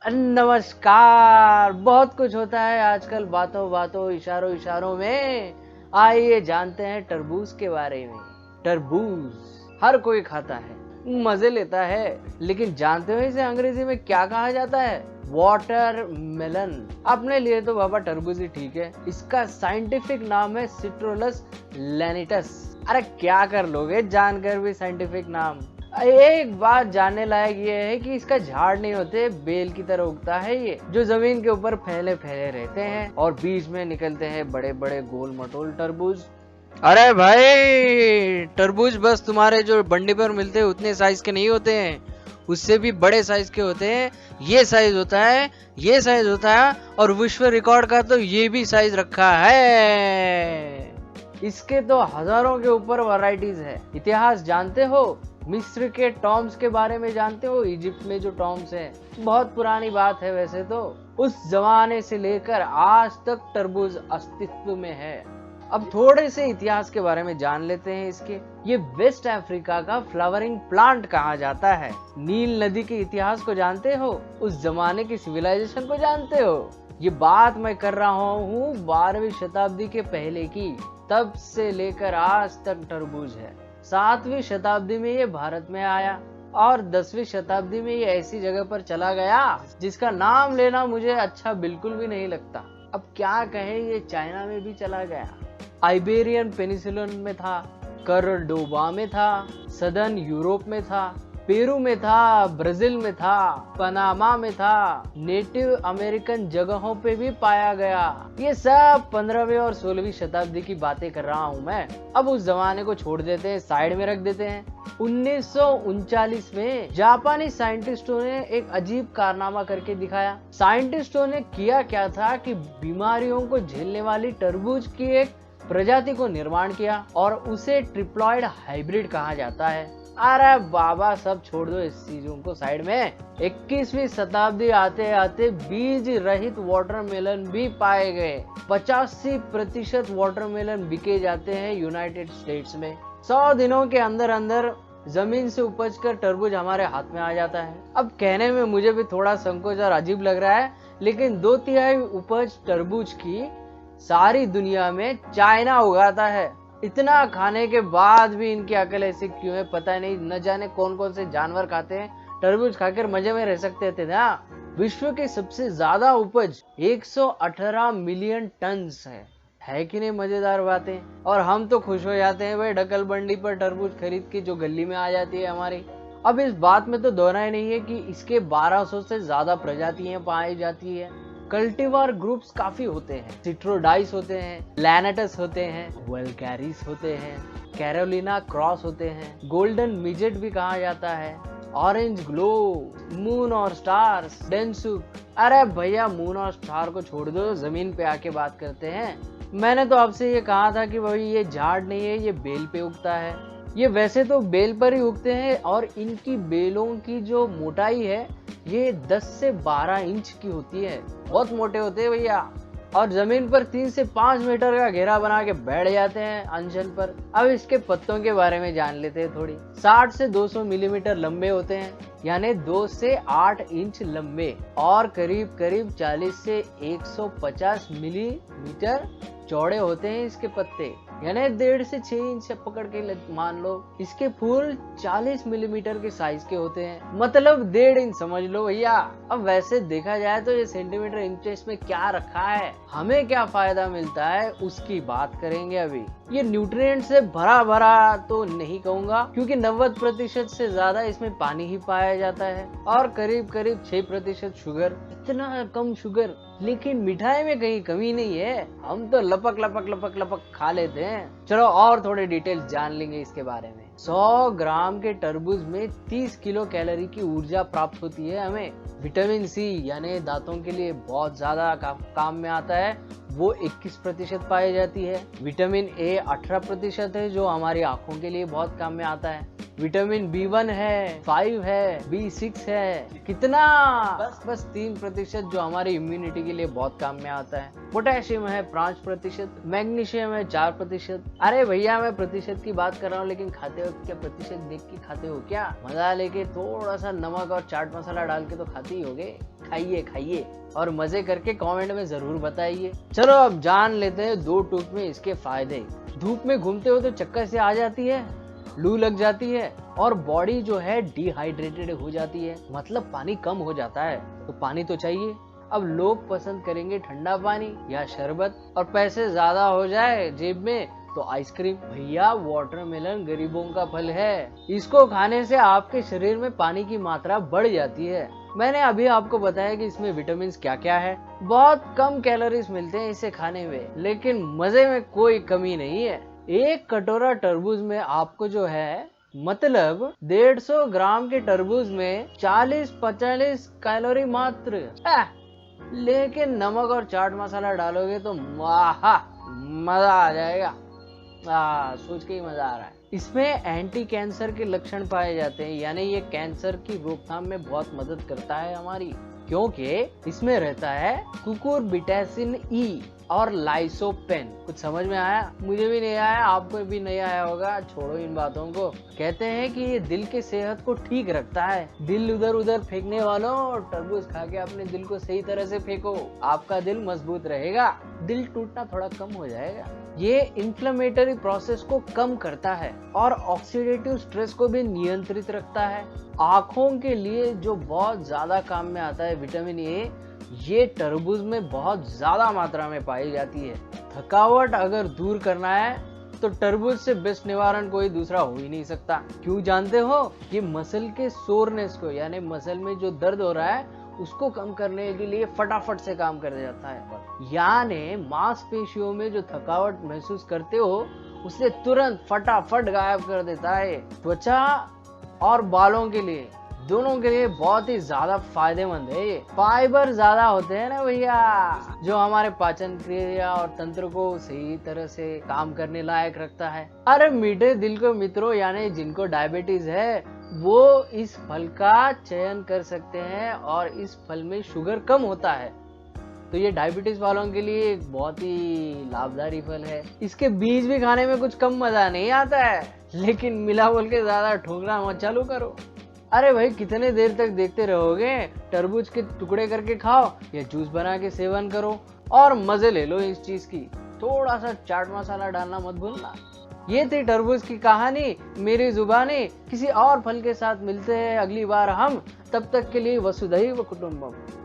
नमस्कार। बहुत कुछ होता है आजकल बातों बातों इशारों इशारों में। आइए जानते हैं तरबूज के बारे में। तरबूज हर कोई खाता है, मजे लेता है, लेकिन जानते हो इसे अंग्रेजी में क्या कहा जाता है? वाटरमेलन। अपने लिए तो बाबा तरबूज ही ठीक है। इसका साइंटिफिक नाम है सिट्रोलस लेनिटस। अरे क्या कर लोगे जानकर भी साइंटिफिक नाम। एक बात जानने लायक ये है कि इसका झाड़ नहीं होते, बेल की तरह उगता है ये, जो जमीन के ऊपर फैले फैले रहते हैं और बीच में निकलते हैं बड़े बड़े गोल मटोल तरबूज। अरे भाई, तरबूज बस तुम्हारे जो बंडी पर मिलते हैं उतने साइज के नहीं होते हैं, उससे भी बड़े साइज के होते हैं। ये साइज होता है, ये साइज होता है, और विश्व रिकॉर्ड का तो ये भी साइज रखा है। इसके तो हजारों के ऊपर वैरायटीज है। इतिहास जानते हो? मिस्र के टॉम्स के बारे में जानते हो? इजिप्ट में जो टॉम्स है, बहुत पुरानी बात है वैसे तो। उस जमाने से लेकर आज तक तरबूज अस्तित्व में है। अब थोड़े से इतिहास के बारे में जान लेते हैं इसके। ये वेस्ट अफ्रीका का फ्लावरिंग प्लांट कहा जाता है। नील नदी के इतिहास को जानते हो? उस जमाने की सिविलाइजेशन को जानते हो? ये बात मैं कर रहा हूँ 12वीं शताब्दी के पहले की। तब से लेकर आज तक तरबूज है। 7वीं शताब्दी में ये भारत में आया और 10वीं शताब्दी में ये ऐसी जगह पर चला गया जिसका नाम लेना मुझे अच्छा बिल्कुल भी नहीं लगता। अब क्या कहें, ये चाइना में भी चला गया, आइबेरियन पेनिसिलन में था, करडोबा में था, सदर्न यूरोप में था, पेरू में था, ब्राजील में था, पनामा में था, नेटिव अमेरिकन जगहों पे भी पाया गया। ये सब 15वीं और 16वीं शताब्दी की बातें कर रहा हूँ मैं। अब उस जमाने को छोड़ देते हैं, साइड में रख देते हैं। 1939 में जापानी साइंटिस्टों ने एक अजीब कारनामा करके दिखाया। साइंटिस्टों ने किया क्या था कि बीमारियों को झेलने वाली तरबूज की एक प्रजाति को निर्माण किया और उसे ट्रिप्लॉइड हाइब्रिड कहा जाता है। अरे बाबा, सब छोड़ दो इस चीजों को साइड में। 21वीं शताब्दी आते आते बीज रहित वाटरमेलन भी पाए गए। 85% वाटरमेलन बिके जाते हैं यूनाइटेड स्टेट्स में। 100 दिनों के अंदर अंदर जमीन से उपज कर तरबूज हमारे हाथ में आ जाता है। अब कहने में मुझे भी थोड़ा संकोच और अजीब लग रहा है, लेकिन 2/3 उपज तरबूज की सारी दुनिया में चाइना उगाता है। इतना खाने के बाद भी इनकी अकल ऐसी क्यों है पता नहीं। न जाने कौन कौन से जानवर खाते हैं, तरबूज खाकर मजे में रह सकते थे ना। विश्व की सबसे ज्यादा उपज 118 मिलियन टन है कि नहीं? मजेदार बातें। और हम तो खुश हो जाते हैं भाई ढकल बंडी पर तरबूज खरीद के, जो गली में आ जाती है हमारी। अब इस बात में तो दोहरा ही नहीं है कि इसके 1200 से ज्यादा प्रजातियां पाई जाती है। कल्टीवार ग्रुप्स काफी होते हैं। सिट्रोडाइस होते हैं, लैनेटस होते हैं, वल्गैरिस होते हैं, कैरोलिना क्रॉस होते हैं, गोल्डन मिजेट भी कहा जाता है, ऑरेंज ग्लो, मून और स्टार्स, डेंसुक। अरे भैया, मून और स्टार को छोड़ दो, जमीन पे आके बात करते हैं। मैंने तो आपसे ये कहा था कि भाई ये झाड़ नहीं है, ये बेल पे उगता है। ये वैसे तो बेल पर ही उगते हैं और इनकी बेलों की जो मोटाई है ये 10 से 12 इंच की होती है। बहुत मोटे होते हैं भैया। और जमीन पर 3 से 5 मीटर का घेरा बना के बैठ जाते हैं अनशन पर। अब इसके पत्तों के बारे में जान लेते हैं थोड़ी। 60 से 200 मिलीमीटर लंबे होते हैं, यानी 2 से 8 इंच लंबे, और करीब करीब 40 से 150 मिलीमीटर चौड़े होते हैं इसके पत्ते, यानी 1.5 से 6 इंच पकड़ के मान लो। इसके फूल 40 मिलीमीटर के साइज के होते हैं, मतलब 1.5 इंच समझ लो भैया। अब वैसे देखा जाए तो ये सेंटीमीटर इंचेस में क्या रखा है, हमें क्या फायदा मिलता है, उसकी बात करेंगे अभी। ये न्यूट्रिएंट से भरा भरा तो नहीं कहूंगा, क्योंकि 90% से ज्यादा इसमें पानी ही पाया जाता है और करीब करीब 6% शुगर। इतना कम शुगर, लेकिन मिठाई में कहीं कमी नहीं है। हम तो लपक लपक लपक लपक खा लेते हैं। चलो और थोड़े डिटेल जान लेंगे इसके बारे में। 100 ग्राम के तरबूज में 30 किलो कैलोरी की ऊर्जा प्राप्त होती है हमें। विटामिन सी यानी दांतों के लिए बहुत ज्यादा काम में आता है, वो 21% पाई जाती है। विटामिन ए 18% है, जो हमारी आंखों के लिए बहुत काम में आता है। विटामिन B1 है, 5 है, B6 है। कितना? बस 3%, जो हमारी इम्यूनिटी के लिए बहुत काम में आता है। पोटेशियम है 5%, मैग्नीशियम है 4%। अरे भैया, मैं प्रतिशत की बात कर रहा हूँ, लेकिन खाते वक्त क्या प्रतिशत देख के खाते हो क्या? मजा लेके थोड़ा सा नमक और चाट मसाला डाल के तो खाते ही होगे। खाइए खाइए और मजे करके कमेंट में जरूर बताइए। चलो अब जान लेते हैं 2 टूक में इसके फायदे। धूप में घूमते हो तो चक्कर से आ जाती है, लू लग जाती है और बॉडी जो है डिहाइड्रेटेड हो जाती है, मतलब पानी कम हो जाता है, तो पानी तो चाहिए। अब लोग पसंद करेंगे ठंडा पानी या शरबत, और पैसे ज्यादा हो जाए जेब में तो आइसक्रीम। भैया वाटरमेलन गरीबों का फल है, इसको खाने से आपके शरीर में पानी की मात्रा बढ़ जाती है। मैंने अभी आपको बताया कि इसमें विटामिन क्या क्या है। बहुत कम कैलोरीज मिलते हैं इसे खाने में, लेकिन मजे में कोई कमी नहीं है। 1 कटोरा तरबूज में आपको जो है मतलब 150 ग्राम के तरबूज में 40-45 कैलोरी मात्र। लेकिन नमक और चाट मसाला डालोगे तो मजा आ जाएगा। सोच के ही मजा आ रहा है। इसमें एंटी कैंसर के लक्षण पाए जाते हैं, यानी ये कैंसर की रोकथाम में बहुत मदद करता है हमारी, क्योंकि इसमें रहता है कुकुरबिटैसिन ई और लाइसोपेन। कुछ समझ में आया? मुझे भी नहीं आया, आपको भी नहीं आया होगा, छोड़ो इन बातों को। कहते हैं कि ये दिल के सेहत को ठीक रखता है। दिल उधर उधर फेंकने वालों, तरबूज खा के अपने दिल को सही तरह से फेंको, आपका दिल मजबूत रहेगा, दिल टूटना थोड़ा कम हो जाएगा। ये इन्फ्लेमेटरी प्रोसेस को कम करता है और ऑक्सीडेटिव स्ट्रेस को भी नियंत्रित रखता है। आंखों के लिए जो बहुत ज्यादा काम में आता है विटामिन ए, ये तरबूज में बहुत ज्यादा मात्रा में पाई जाती है। थकावट अगर दूर करना है तो तरबूज से बेस्ट निवारण कोई दूसरा हो ही नहीं सकता। क्यों जानते हो? ये मसल के सोरनेस को, यानी मसल में जो दर्द हो रहा है उसको कम करने के लिए फटाफट से काम कर जाता है। यानी मांसपेशियों में जो थकावट महसूस करते हो उसे तुरंत फटाफट गायब कर देता है। त्वचा और बालों के लिए, दोनों के लिए बहुत ही ज्यादा फायदेमंद है ये। फाइबर ज्यादा होते हैं ना भैया, जो हमारे पाचन क्रिया और तंत्र को सही तरह से काम करने लायक रखता है। अरे मीठे दिल को मित्रों, यानी जिनको डायबिटीज है वो इस फल का चयन कर सकते हैं, और इस फल में शुगर कम होता है, तो ये डायबिटीज वालों के लिए एक बहुत ही लाभकारी फल है। इसके बीज भी खाने में कुछ कम मजा नहीं आता है, लेकिन मिला बोल के ज्यादा ठोकना मत चालू करो। अरे भाई कितने देर तक देखते रहोगे? तरबूज के टुकड़े करके खाओ या जूस बना के सेवन करो और मजे ले लो इस चीज की। थोड़ा सा चाट मसाला डालना मत भूलना। ये थी तरबूज की कहानी, मेरी जुबानी। किसी और फल के साथ मिलते हैं अगली बार हम, तब तक के लिए वसुधैव कुटुंबम।